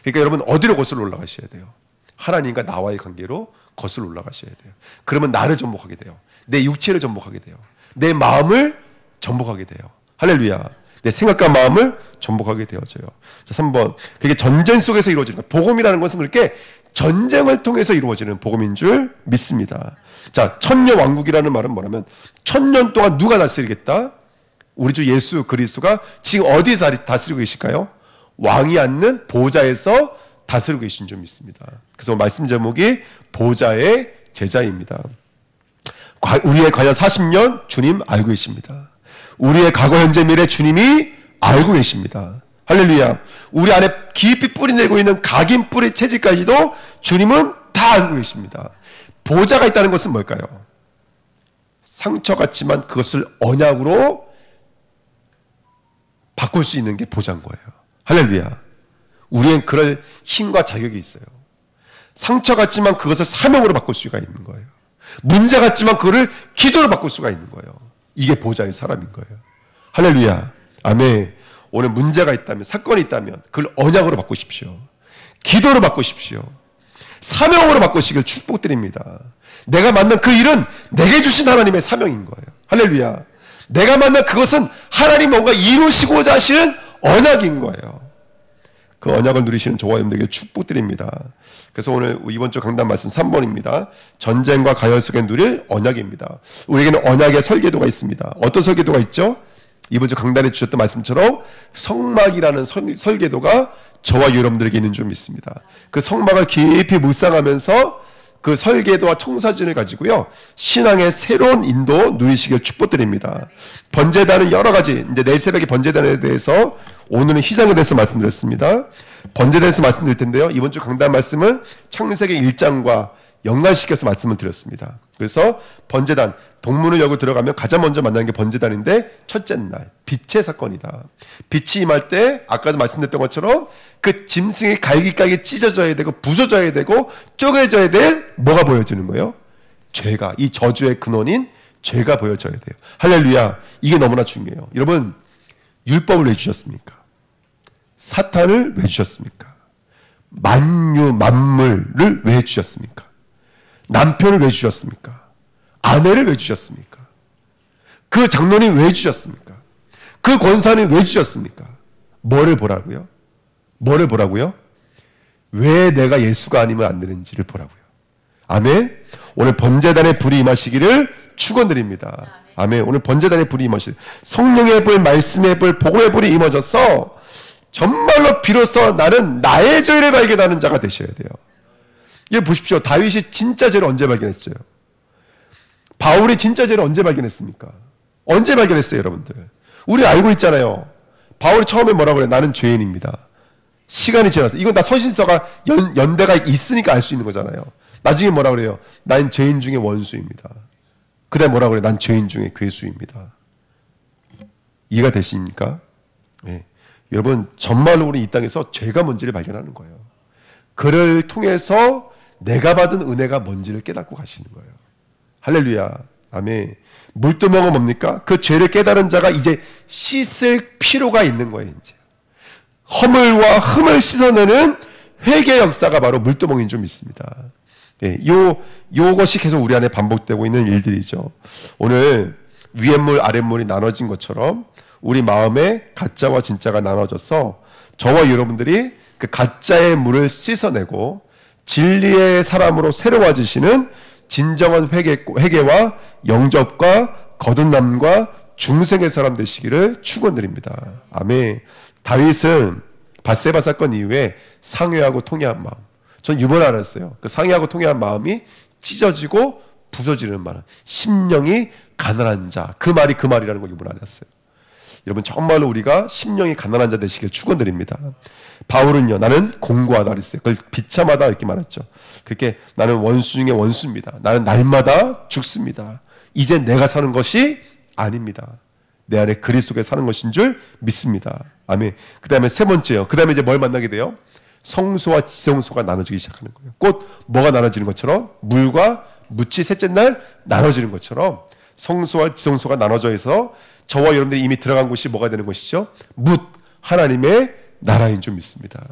그러니까 여러분 어디로 거슬러 올라가셔야 돼요? 하나님과 나와의 관계로 거슬러 올라가셔야 돼요. 그러면 나를 전복하게 돼요. 내 육체를 전복하게 돼요. 내 마음을 전복하게 돼요. 할렐루야. 내 생각과 마음을 전복하게 되어져요. 자, 3번. 그게 전쟁 속에서 이루어지는 거예요. 복음이라는 것은 그렇게 전쟁을 통해서 이루어지는 복음인 줄 믿습니다. 자, 천년왕국이라는 말은 뭐냐면 1000년 동안 누가 다스리겠다? 우리 주 예수 그리스도가 지금 어디서 다스리고 계실까요? 왕이 앉는 보좌에서 다스리고 계신 줄 믿습니다. 그래서 말씀 제목이 보좌의 제자입니다. 우리의 과연 40년 주님 알고 계십니다. 우리의 과거 현재 미래 주님이 알고 계십니다. 할렐루야. 우리 안에 깊이 뿌리내고 있는 각인 뿌리 체질까지도 주님은 다 알고 계십니다. 보좌가 있다는 것은 뭘까요? 상처 같지만 그것을 언약으로 바꿀 수 있는 게 보좌인 거예요. 할렐루야. 우리는 그럴 힘과 자격이 있어요. 상처 같지만 그것을 사명으로 바꿀 수가 있는 거예요. 문제 같지만 그거를 기도로 바꿀 수가 있는 거예요. 이게 보좌의 사람인 거예요. 할렐루야. 아멘. 오늘 문제가 있다면, 사건이 있다면 그걸 언약으로 바꾸십시오. 기도로 바꾸십시오. 사명으로 바꾸시길 축복드립니다. 내가 만난 그 일은 내게 주신 하나님의 사명인 거예요. 할렐루야. 내가 만난 그것은 하나님 뭔가 이루시고자 하시는 언약인 거예요. 그 언약을 누리시는 저와 여러분들에게 축복드립니다. 그래서 오늘 이번 주 강단 말씀 3번입니다. 전쟁과 가열 속에 누릴 언약입니다. 우리에게는 언약의 설계도가 있습니다. 어떤 설계도가 있죠? 이번 주 강단에 주셨던 말씀처럼 성막이라는 설계도가 저와 여러분들에게 있는 줄 믿습니다. 그 성막을 깊이 묵상하면서 그 설계도와 청사진을 가지고요, 신앙의 새로운 인도 누리시길 축복드립니다. 번제단은 여러 가지, 이제 내일 새벽에 번제단에 대해서 오늘은 희장에 대해서 말씀드렸습니다. 번제단에 대해서 말씀드릴 텐데요, 이번 주 강단 말씀은 창세기 1장과 연관시켜서 말씀을 드렸습니다. 그래서 번제단, 동문을 열고 들어가면 가장 먼저 만나는 게 번제단인데, 첫째 날 빛의 사건이다. 빛이 임할 때 아까도 말씀드렸던 것처럼 그 짐승의 갈기갈기 찢어져야 되고 부서져야 되고 쪼개져야 될 뭐가 보여지는 거예요? 죄가, 이 저주의 근원인 죄가 보여져야 돼요. 할렐루야. 이게 너무나 중요해요. 여러분, 율법을 왜 주셨습니까? 사탄을 왜 주셨습니까? 만유 만물을 왜 주셨습니까? 남편을 왜 주셨습니까? 아내를 왜 주셨습니까? 그 장로님 왜 주셨습니까? 그 권사님 왜 주셨습니까? 뭐를 보라고요? 뭐를 보라고요? 왜 내가 예수가 아니면 안 되는지를 보라고요. 아멘. 오늘 번제단의 불이 임하시기를 축원드립니다. 아멘. 오늘 번제단의 불이 임하시기를, 성령의 불, 말씀의 불, 복음의 불이 임하셔서 정말로 비로소 나는 나의 죄를 발견하는 자가 되셔야 돼요. 이거 보십시오. 다윗이 진짜 죄를 언제 발견했어요? 바울이 진짜 죄를 언제 발견했습니까? 언제 발견했어요, 여러분들? 우리 알고 있잖아요. 바울이 처음에 뭐라고 그래? 나는 죄인입니다. 시간이 지나서. 이건 다 서신서가 연대가 있으니까 알 수 있는 거잖아요. 나중에 뭐라 그래요? 난 죄인 중에 원수입니다. 그 다음에 뭐라 그래요? 난 죄인 중에 괴수입니다. 이해가 되십니까? 네. 여러분, 정말로 우리 이 땅에서 죄가 뭔지를 발견하는 거예요. 그를 통해서 내가 받은 은혜가 뭔지를 깨닫고 가시는 거예요. 할렐루야. 아멘. 물두멍은 뭡니까? 그 죄를 깨달은 자가 이제 씻을 필요가 있는 거예요. 이제 허물과 흠을 씻어내는 회개 역사가 바로 물두멍인 줄 믿습니다. 예, 요것이 계속 우리 안에 반복되고 있는 일들이죠. 오늘 위에 물 아랫 물이 나눠진 것처럼 우리 마음에 가짜와 진짜가 나눠져서 저와 여러분들이 그 가짜의 물을 씻어내고 진리의 사람으로 새로워지시는 진정한 회개와 영접과 거듭남과 중생의 사람 되시기를 축원드립니다. 아멘. 다윗은 밧세바 사건 이후에 상회하고 통회한 마음, 전 유머를 알았어요. 그 상회하고 통회한 마음이 찢어지고 부서지는 말, 심령이 가난한 자, 그 말이라는 걸 유머를 알았어요. 여러분 정말로 우리가 심령이 가난한 자 되시길 축원드립니다. 바울은요, 나는 공고하다 그랬어요. 그걸 비참하다 이렇게 말했죠. 그렇게 나는 원수 중에 원수입니다. 나는 날마다 죽습니다. 이제 내가 사는 것이 아닙니다. 내 안에 그리스도가 사는 것인 줄 믿습니다. 아멘. 그 다음에 세 번째요. 그 다음에 이제 뭘 만나게 돼요? 성소와 지성소가 나눠지기 시작하는 거예요. 곧 뭐가 나눠지는 것처럼 물과 묻이 셋째 날 나눠지는 것처럼 성소와 지성소가 나눠져 있어 저와 여러분들이 이미 들어간 곳이 뭐가 되는 것이죠? 묻, 하나님의 나라인 줄 믿습니다.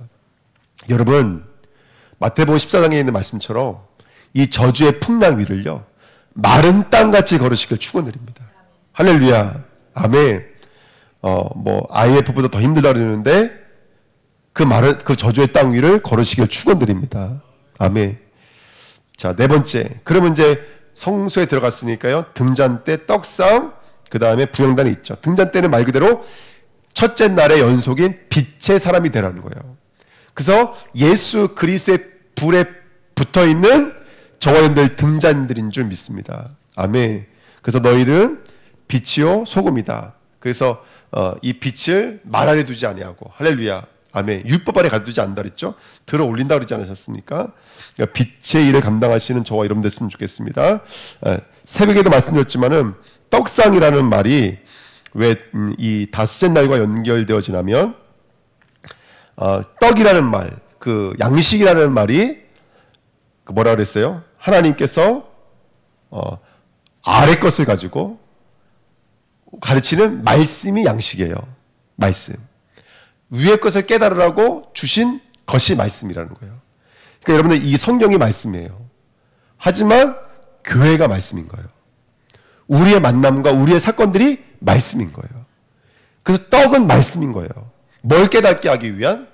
여러분 마태복음 14장에 있는 말씀처럼 이 저주의 풍랑 위를요 마른 땅같이 걸으시길 축원드립니다. 할렐루야. 아멘. IMF보다 더 힘들다 그러는데 그 저주의 땅 위를 걸으시길 축원드립니다. 아멘. 자, 네 번째. 그러면 이제 성소에 들어갔으니까요. 등잔대, 떡상, 그 다음에 부형단이 있죠. 등잔대는 말 그대로 첫째 날의 연속인 빛의 사람이 되라는 거예요. 그래서 예수 그리스도의 불에 붙어 있는 저와 여러분들 등잔들인 줄 믿습니다. 아멘. 그래서 너희는 빛이요 소금이다. 그래서 이 빛을 말 아래 두지 아니하고 할렐루야. 아멘. 율법 아래 가두지 않는다 그랬죠. 들어 올린다 그러지 않으셨습니까? 그러니까 빛의 일을 감당하시는 저와 여러분 됐으면 좋겠습니다. 새벽에도 말씀드렸지만은 떡상이라는 말이 왜 이 다섯째 날과 연결되어지냐면 떡이라는 말, 그 양식이라는 말이 그 뭐라 그랬어요? 하나님께서 아래 것을 가지고 가르치는 말씀이 양식이에요. 말씀. 위의 것을 깨달으라고 주신 것이 말씀이라는 거예요. 그러니까 여러분들 이 성경이 말씀이에요. 하지만 교회가 말씀인 거예요. 우리의 만남과 우리의 사건들이 말씀인 거예요. 그래서 떡은 말씀인 거예요. 뭘 깨닫게 하기 위한?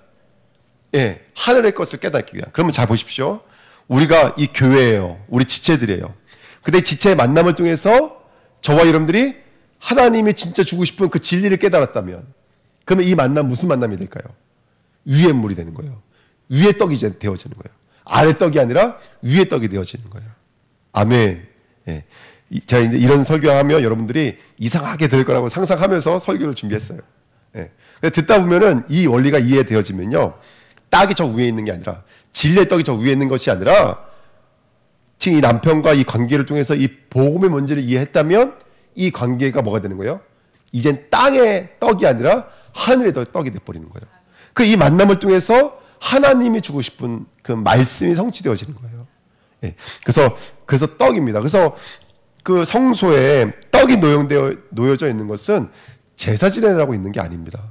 예, 하늘의 것을 깨닫기 위한. 그러면 잘 보십시오. 우리가 이 교회예요. 우리 지체들이에요. 근데 지체의 만남을 통해서 저와 여러분들이 하나님이 진짜 주고 싶은 그 진리를 깨달았다면 그러면 이 만남 무슨 만남이 될까요? 위의 물이 되는 거예요. 위의 떡이 되어지는 거예요. 아래 떡이 아니라 위의 떡이 되어지는 거예요. 아멘. 예. 제가 이제 이런 설교하면 여러분들이 이상하게 될 거라고 상상하면서 설교를 준비했어요. 예. 듣다 보면은 이 원리가 이해되어지면요. 떡이 저 위에 있는 게 아니라 진리의 떡이 저 위에 있는 것이 아니라 지금 이 남편과 이 관계를 통해서 이 복음의 문제를 이해했다면 이 관계가 뭐가 되는 거예요? 이젠 땅의 떡이 아니라 하늘의 떡이 돼버리는 거예요. 그 이 만남을 통해서 하나님이 주고 싶은 그 말씀이 성취되어지는 거예요. 예. 그래서 떡입니다. 그래서 그 성소에 떡이 놓여져 있는 것은 제사 지내라고 있는 게 아닙니다.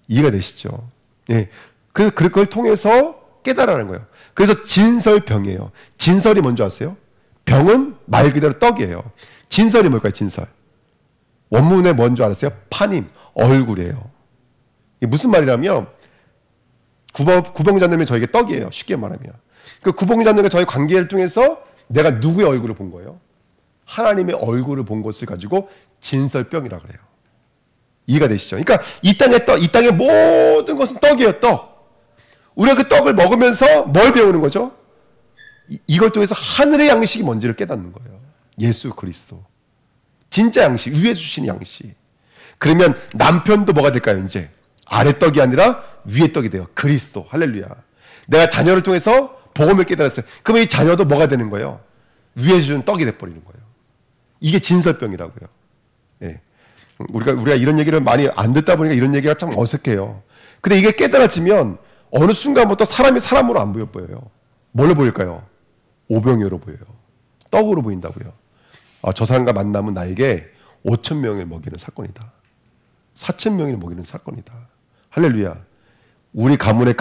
이해가 되시죠? 예. 그래서 그걸 통해서 깨달으라는 거예요. 그래서 진설병이에요. 진설이 뭔지 아세요? 병은 말 그대로 떡이에요. 진설이 뭘까요? 진설. 원문에 뭔지 알았어요? 파님, 얼굴이에요. 이게 무슨 말이냐면 구봉자님이 저에게 떡이에요. 쉽게 말하면. 그 구봉자님과 저의 관계를 통해서 내가 누구의 얼굴을 본 거예요? 하나님의 얼굴을 본 것을 가지고 진설병이라고 그래요. 이해가 되시죠? 그러니까 이 땅의 떡, 이 땅의 모든 것은 떡이에요. 떡. 우리가 그 떡을 먹으면서 뭘 배우는 거죠? 이걸 통해서 하늘의 양식이 뭔지를 깨닫는 거예요. 예수 그리스도. 진짜 양식, 위에 주신 양식. 그러면 남편도 뭐가 될까요? 이제 아래 떡이 아니라 위에 떡이 돼요. 그리스도. 할렐루야. 내가 자녀를 통해서 복음을 깨달았어요. 그러면 이 자녀도 뭐가 되는 거예요? 위에 주는 떡이 돼버리는 거예요. 이게 진설병이라고요. 예. 우리가 이런 얘기를 많이 안 듣다 보니까 이런 얘기가 참 어색해요. 근데 이게 깨달아지면 어느 순간부터 사람이 사람으로 안 보여요. 뭘로 보일까요? 오병이어로 보여요. 떡으로 보인다고요. 저 사람과 만나면 나에게 5,000명을 먹이는 사건이다. 4,000명을 먹이는 사건이다. 할렐루야. 우리 가문에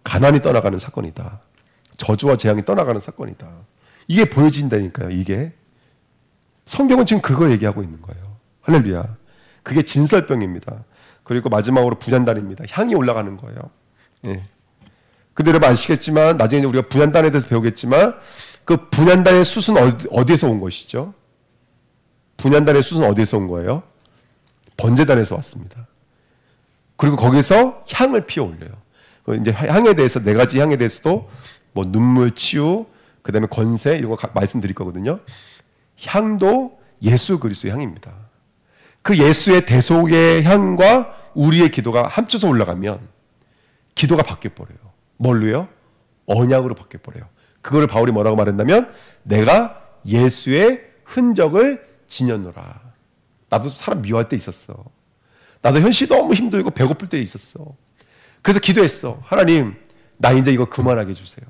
가난이 떠나가는 사건이다. 저주와 재앙이 떠나가는 사건이다. 이게 보여진다니까요. 이게 성경은 지금 그거 얘기하고 있는 거예요. 할렐루야. 그게 진설병입니다. 그리고 마지막으로 분향단입니다. 향이 올라가는 거예요. 예. 근데 여러분 아시겠지만 나중에 우리가 분향단에 대해서 배우겠지만 그 분향단의 숯은 어디에서 온 것이죠? 분향단의 숯은 어디에서 온 거예요? 번제단에서 왔습니다. 그리고 거기서 향을 피워 올려요. 이제 향에 대해서 네 가지 향에 대해서도 뭐 눈물, 치유, 그다음에 권세 이런 거 말씀드릴 거거든요. 향도 예수 그리스도의 향입니다. 그 예수의 대속의 향과 우리의 기도가 합쳐서 올라가면 기도가 바뀌어 버려요. 뭘로요? 언약으로 바뀌어 버려요. 그거를 바울이 뭐라고 말했냐면 내가 예수의 흔적을 지녔노라. 나도 사람 미워할 때 있었어. 나도 현실이 너무 힘들고 배고플 때 있었어. 그래서 기도했어. 하나님, 나 이제 이거 그만하게 해주세요.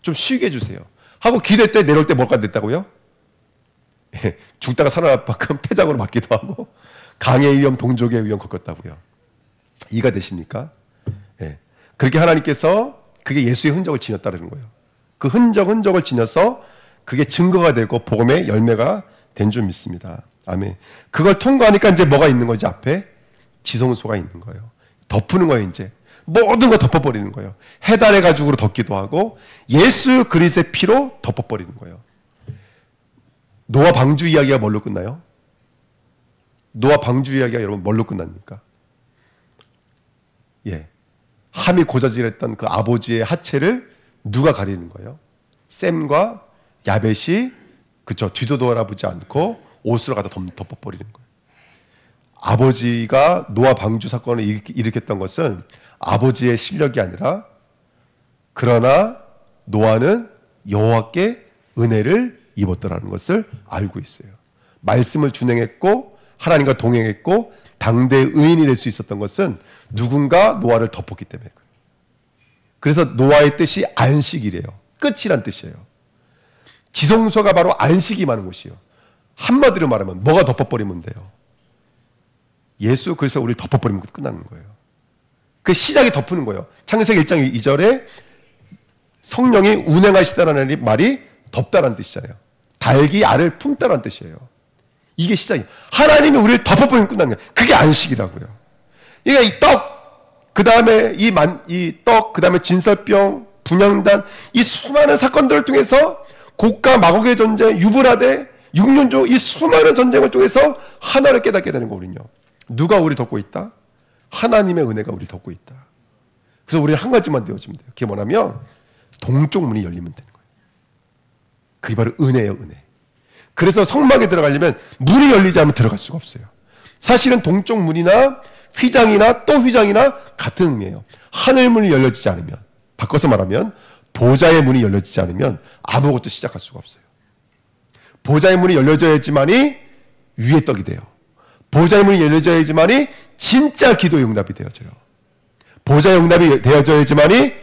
좀 쉬게 해주세요. 하고 기도했더니 내려올 때 뭐가 됐다고요? 죽다가 살아날 만큼 태장으로 맞기도 하고 강의 위험, 동족의 위험 겪었다고요. 이해가 되십니까? 예. 그렇게 하나님께서 그게 예수의 흔적을 지녔다는 거예요. 그 흔적을 지녀서 그게 증거가 되고 복음의 열매가 된 줄 믿습니다. 아멘. 그걸 통과하니까 이제 뭐가 있는 거지 앞에? 지성소가 있는 거예요. 덮는 거예요 이제. 모든 거 덮어버리는 거예요. 해달의 가죽으로 덮기도 하고 예수 그리스도의 피로 덮어버리는 거예요. 노아 방주 이야기가 뭘로 끝나요? 노아 방주 이야기가 여러분 뭘로 끝납니까? 예, 함이 고자질했던 그 아버지의 하체를 누가 가리는 거예요? 셈과 야벳이 그쵸 뒤도 돌아보지 않고 옷으로 갖다 덮어버리는 거예요. 아버지가 노아 방주 사건을 일으켰던 것은 아버지의 실력이 아니라 그러나 노아는 여호와께 은혜를 입었더라는 것을 알고 있어요. 말씀을 준행했고 하나님과 동행했고 당대의 의인이 될 수 있었던 것은 누군가 노아를 덮었기 때문에 그래요. 그래서 노아의 뜻이 안식이래요. 끝이란 뜻이에요. 지성소가 바로 안식이 많은 곳이에요. 한마디로 말하면 뭐가 덮어버리면 돼요? 예수 그래서 우리를 덮어버리면 끝나는 거예요. 그 시작이 덮는 거예요. 창세기 1장 2절에 성령이 운행하시다라는 말이 덮다라는 뜻이잖아요. 달기 알을 품다라는 뜻이에요. 이게 시작이에요. 하나님이 우리를 덮어버리면 끝나는 거예요. 그게 안식이라고요. 그러니까 이 떡, 그 다음에 이 떡, 그 다음에 진설병, 분향단, 이 수많은 사건들을 통해서 곡과 마곡의 전쟁, 유브라데, 6년조 이 수많은 전쟁을 통해서 하나를 깨닫게 되는 거거든요. 누가 우리를 덮고 있다? 하나님의 은혜가 우리를 덮고 있다. 그래서 우리는 한 가지만 되어주면 돼요. 그게 뭐냐면 동쪽 문이 열리면 되는 거예요. 그게 바로 은혜예요, 은혜. 그래서 성막에 들어가려면 문이 열리지 않으면 들어갈 수가 없어요. 사실은 동쪽 문이나 휘장이나 또 휘장이나 같은 의미예요. 하늘 문이 열려지지 않으면, 바꿔서 말하면 보좌의 문이 열려지지 않으면 아무것도 시작할 수가 없어요. 보좌의 문이 열려져야지만이 위의 떡이 돼요. 보좌의 문이 열려져야지만이 진짜 기도의 응답이 되어져요. 보좌의 응답이 되어져야지만이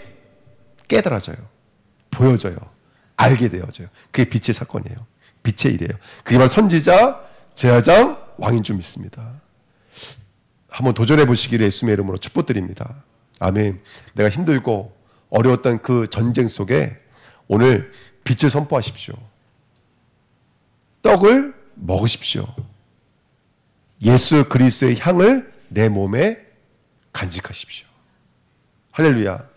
깨달아져요. 보여져요. 알게 되어져요. 그게 빛의 사건이에요. 빛의 일이에요. 그게 바로 선지자, 제사장, 왕인 줄 믿습니다. 한번 도전해 보시기를 예수님의 이름으로 축복드립니다. 아멘. 내가 힘들고 어려웠던 그 전쟁 속에 오늘 빛을 선포하십시오. 떡을 먹으십시오. 예수 그리스도의 향을 내 몸에 간직하십시오. 할렐루야.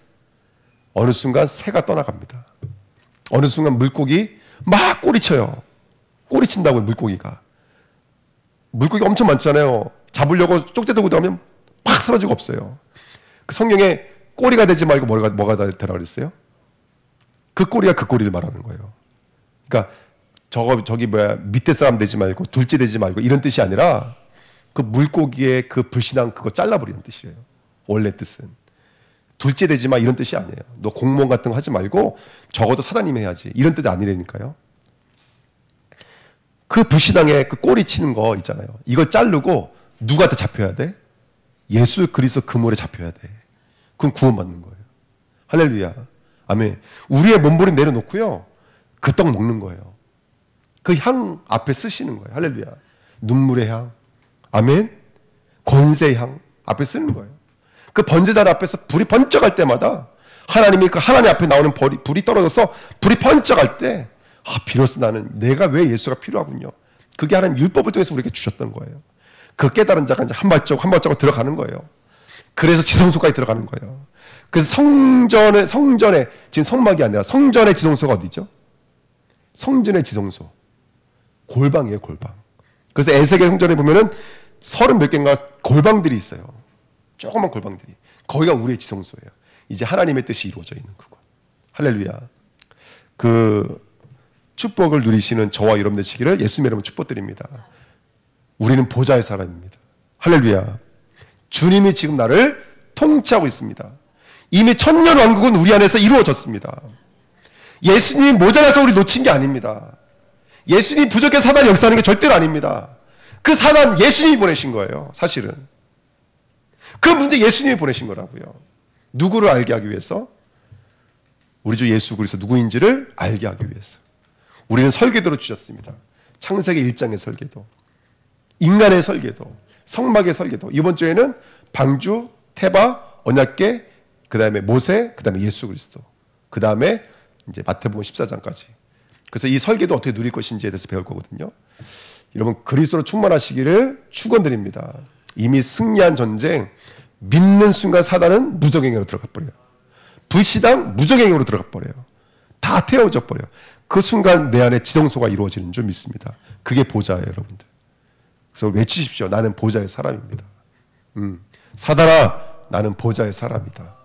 어느 순간 새가 떠나갑니다. 어느 순간 물고기 막 꼬리쳐요. 꼬리친다고요, 물고기가. 물고기 엄청 많잖아요. 잡으려고 쪽대 들고 들어가면 팍 사라지고 없어요. 그 성경에 꼬리가 되지 말고 뭐가 되라 그랬어요? 그 꼬리가 그 꼬리를 말하는 거예요. 그러니까 저기 밑에 사람 되지 말고 둘째 되지 말고 이런 뜻이 아니라 그 물고기의 그 불신앙 그거 잘라버리는 뜻이에요. 원래 뜻은. 둘째 되지 마 이런 뜻이 아니에요. 너 공무원 같은 거 하지 말고 적어도 사장님 해야지. 이런 뜻이 아니라니까요. 그 불신앙에 그 꼬리 치는 거 있잖아요. 이걸 자르고 누구한테 잡혀야 돼? 예수 그리스도 그물에 잡혀야 돼. 그럼 구원받는 거예요. 할렐루야. 아멘. 우리의 몸부림 내려놓고요. 그 떡 먹는 거예요. 그 향 앞에 쓰시는 거예요. 할렐루야. 눈물의 향. 아멘. 권세의 향 앞에 쓰는 거예요. 그 번제단 앞에서 불이 번쩍할 때마다 하나님이 그 하나님 앞에 나오는 불이 떨어져서 불이 번쩍할 때 비로소 나는 내가 왜 예수가 필요하군요. 그게 하나님 율법을 통해서 우리에게 주셨던 거예요. 그 깨달은 자가 이제 한 발자국 들어가는 거예요. 그래서 지성소까지 들어가는 거예요. 그래서 성전에 지금 성막이 아니라 성전의 지성소가 어디죠? 성전의 지성소. 골방이에요, 골방. 그래서 에스겔 성전에 보면은 30몇 개인가 골방들이 있어요. 조그만 골방들이. 거기가 우리의 지성소예요. 이제 하나님의 뜻이 이루어져 있는 그곳. 할렐루야. 그 축복을 누리시는 저와 여러분 되시기를 예수님의 이름으로 축복드립니다. 우리는 보좌의 사람입니다. 할렐루야. 주님이 지금 나를 통치하고 있습니다. 이미 천년왕국은 우리 안에서 이루어졌습니다. 예수님이 모자라서 우리 놓친 게 아닙니다. 예수님이 부족해서 사단이 역사하는 게 절대로 아닙니다. 그 사단 예수님이 보내신 거예요. 사실은 그 문제 예수님이 보내신 거라고요. 누구를 알게 하기 위해서? 우리 주 예수 그리스도 누구인지를 알게 하기 위해서. 우리는 설계도로 주셨습니다. 창세기 1장의 설계도, 인간의 설계도, 성막의 설계도. 이번 주에는 방주, 태바, 언약궤, 그 다음에 모세, 그 다음에 예수 그리스도, 그 다음에 이제 마태복음 14장까지. 그래서 이 설계도 어떻게 누릴 것인지에 대해서 배울 거거든요. 여러분 그리스도로 충만하시기를 축원드립니다. 이미 승리한 전쟁, 믿는 순간 사단은 무적행위로 들어가 버려요. 불시당 무적행위로 들어가 버려요. 다 태워져 버려요. 그 순간 내 안에 지성소가 이루어지는 줄 믿습니다. 그게 보좌예요, 여러분들. 그래서 외치십시오. 나는 보좌의 사람입니다. 사단아, 나는 보좌의 사람이다.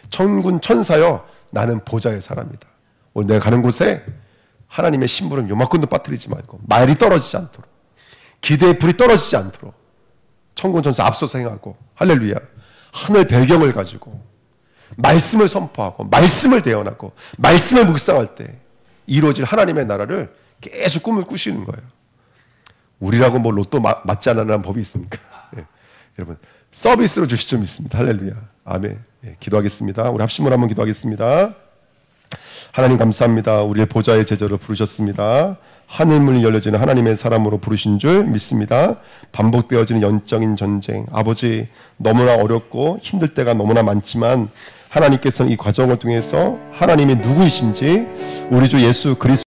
천군 천사여, 나는 보좌의 사람이다. 오늘 내가 가는 곳에 하나님의 신부는 요만큼도 빠뜨리지 말고 말이 떨어지지 않도록, 기도의 불이 떨어지지 않도록 천군 천사 앞서서 행하고, 할렐루야, 하늘 배경을 가지고 말씀을 선포하고 말씀을 대언하고 말씀을 묵상할 때 이루어질 하나님의 나라를 계속 꿈을 꾸시는 거예요. 우리라고 뭐 로또 맞지 않으라는 법이 있습니까? 네. 여러분 서비스로 주실 줄 믿습니다. 할렐루야. 아멘. 네, 기도하겠습니다. 우리 합심으로 한번 기도하겠습니다. 하나님 감사합니다. 우리의 보좌의 제자로 부르셨습니다. 하늘문이 열려지는 하나님의 사람으로 부르신 줄 믿습니다. 반복되어지는 영적인 전쟁, 아버지 너무나 어렵고 힘들 때가 너무나 많지만 하나님께서는 이 과정을 통해서 하나님이 누구이신지 우리 주 예수 그리스도